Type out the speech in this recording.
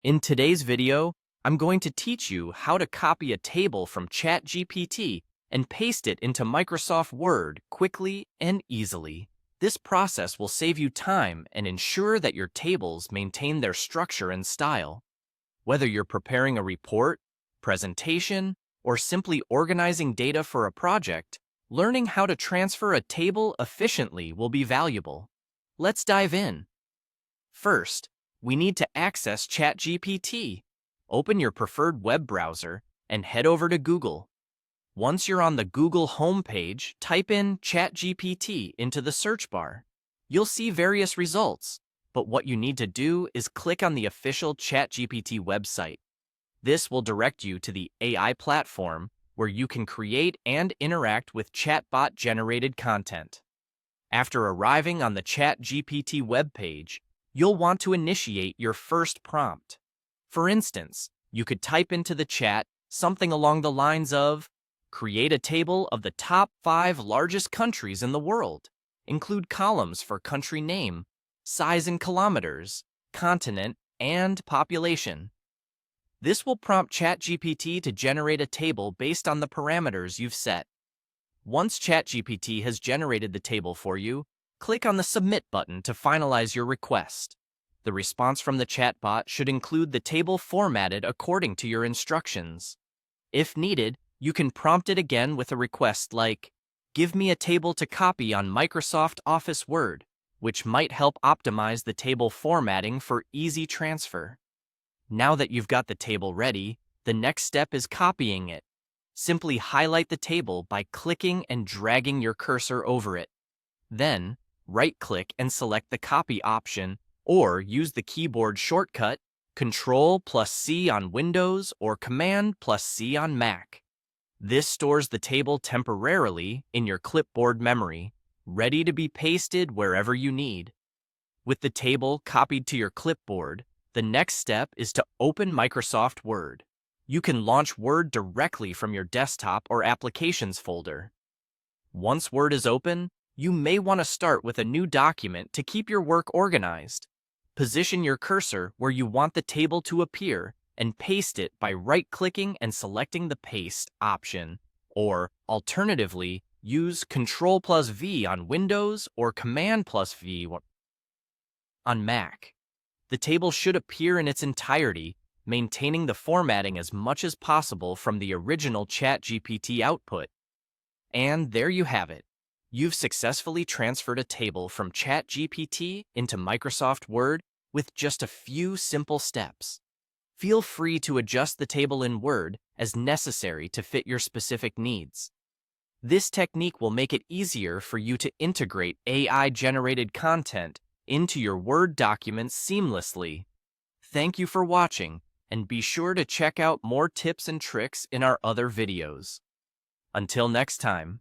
In today's video, I'm going to teach you how to copy a table from ChatGPT and paste it into Microsoft Word quickly and easily. This process will save you time and ensure that your tables maintain their structure and style. Whether you're preparing a report, presentation, or simply organizing data for a project, learning how to transfer a table efficiently will be valuable. Let's dive in. First, we need to access ChatGPT. Open your preferred web browser and head over to Google. Once you're on the Google homepage, type in ChatGPT into the search bar. You'll see various results, but what you need to do is click on the official ChatGPT website. This will direct you to the AI platform where you can create and interact with chatbot-generated content. After arriving on the ChatGPT webpage, you'll want to initiate your first prompt. For instance, you could type into the chat something along the lines of, "Create a table of the top 5 largest countries in the world. Include columns for country name, size in kilometers, continent, and population." This will prompt ChatGPT to generate a table based on the parameters you've set. Once ChatGPT has generated the table for you, click on the Submit button to finalize your request. The response from the chatbot should include the table formatted according to your instructions. If needed, you can prompt it again with a request like, "Give me a table to copy on Microsoft Office Word," which might help optimize the table formatting for easy transfer. Now that you've got the table ready, the next step is copying it. Simply highlight the table by clicking and dragging your cursor over it. Then, right-click and select the copy option, or use the keyboard shortcut Ctrl+C on Windows or Command+C on Mac. This stores the table temporarily in your clipboard memory, ready to be pasted wherever you need. With the table copied to your clipboard, the next step is to open Microsoft Word. You can launch Word directly from your desktop or Applications folder. Once Word is open, you may want to start with a new document to keep your work organized. Position your cursor where you want the table to appear and paste it by right-clicking and selecting the Paste option, or alternatively, use Ctrl+V on Windows or Command+V on Mac. The table should appear in its entirety, maintaining the formatting as much as possible from the original ChatGPT output. And there you have it. You've successfully transferred a table from ChatGPT into Microsoft Word with just a few simple steps. Feel free to adjust the table in Word as necessary to fit your specific needs. This technique will make it easier for you to integrate AI-generated content into your Word documents seamlessly. Thank you for watching, and be sure to check out more tips and tricks in our other videos. Until next time.